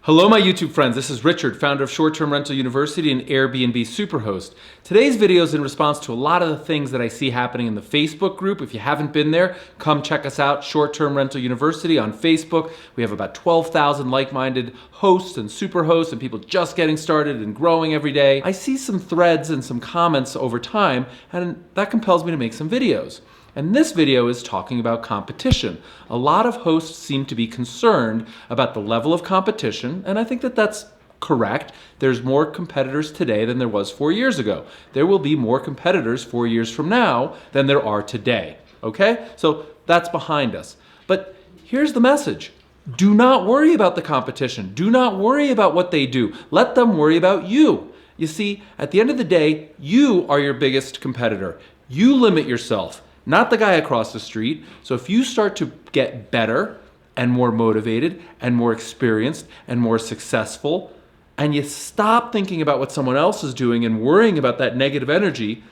Hello my YouTube friends, this is Richard, founder of Short-Term Rental University and Airbnb Superhost. Today's video is in response to a lot of the things that I see happening in the Facebook group. If you haven't been there, come check us out, Short-Term Rental University on Facebook. We have about 12,000 like-minded hosts and superhosts and people just getting started and growing every day. I see some threads and some comments over time, and that compels me to make some videos. And this video is talking about competition. A lot of hosts seem to be concerned about the level of competition, and I think that that's correct. There's more competitors today than there was 4 years ago. There will be more competitors 4 years from now than there are today, okay? So that's behind us. But here's the message. Do not worry about the competition. Do not worry about what they do. Let them worry about you. You see, at the end of the day, you are your biggest competitor. You limit yourself, not the guy across the street. So if you start to get better and more motivated and more experienced and more successful, and you stop thinking about what someone else is doing and worrying about that negative energy,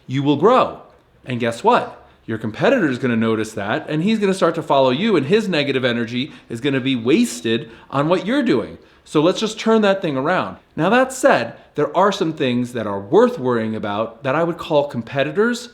you will grow. And guess what? Your competitor is going to notice that, and he's going to start to follow you, and his negative energy is going to be wasted on what you're doing. So let's just turn that thing around. Now that said, there are some things that are worth worrying about that I would call competitors,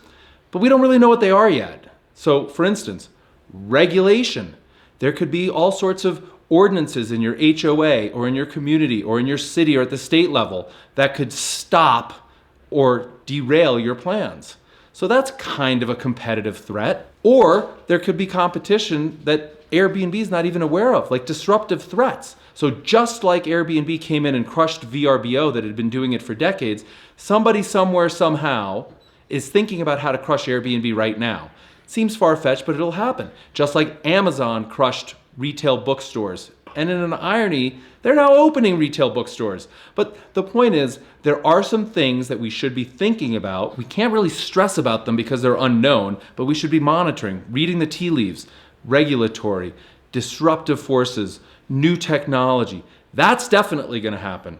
but we don't really know what they are yet. So for instance, regulation. There could be all sorts of ordinances in your HOA or in your community or in your city or at the state level that could stop or derail your plans. So that's kind of a competitive threat. Or there could be competition that Airbnb is not even aware of, like disruptive threats. So just like Airbnb came in and crushed VRBO that had been doing it for decades, somebody somewhere somehow is thinking about how to crush Airbnb right now. Seems far-fetched, but it'll happen. Just like Amazon crushed retail bookstores. And in an irony, they're now opening retail bookstores. But the point is, there are some things that we should be thinking about. We can't really stress about them because they're unknown, but we should be monitoring, reading the tea leaves, regulatory, disruptive forces, new technology. That's definitely gonna happen.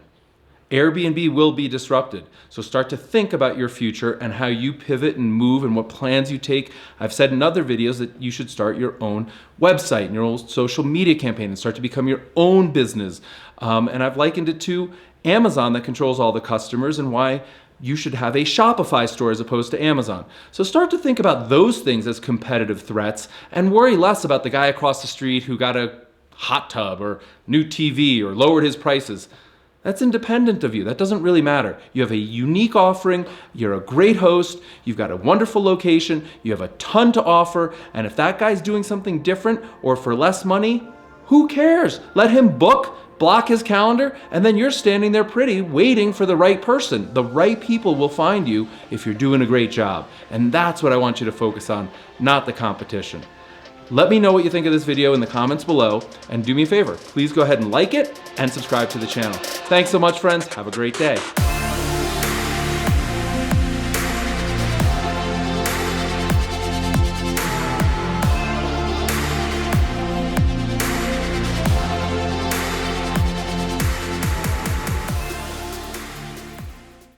Airbnb will be disrupted. So start to think about your future and how you pivot and move and what plans you take. I've said in other videos that you should start your own website and your own social media campaign and start to become your own business. And I've likened it to Amazon that controls all the customers and why you should have a Shopify store as opposed to Amazon. So start to think about those things as competitive threats and worry less about the guy across the street who got a hot tub or new TV or lowered his prices. That's independent of you. That doesn't really matter. You have a unique offering, you're a great host, you've got a wonderful location, you have a ton to offer, and if that guy's doing something different or for less money, who cares? Let him book, block his calendar, and then you're standing there pretty waiting for the right person. The right people will find you if you're doing a great job. And that's what I want you to focus on, not the competition. Let me know what you think of this video in the comments below, and do me a favor, please go ahead and like it and subscribe to the channel. Thanks so much, friends. Have a great day.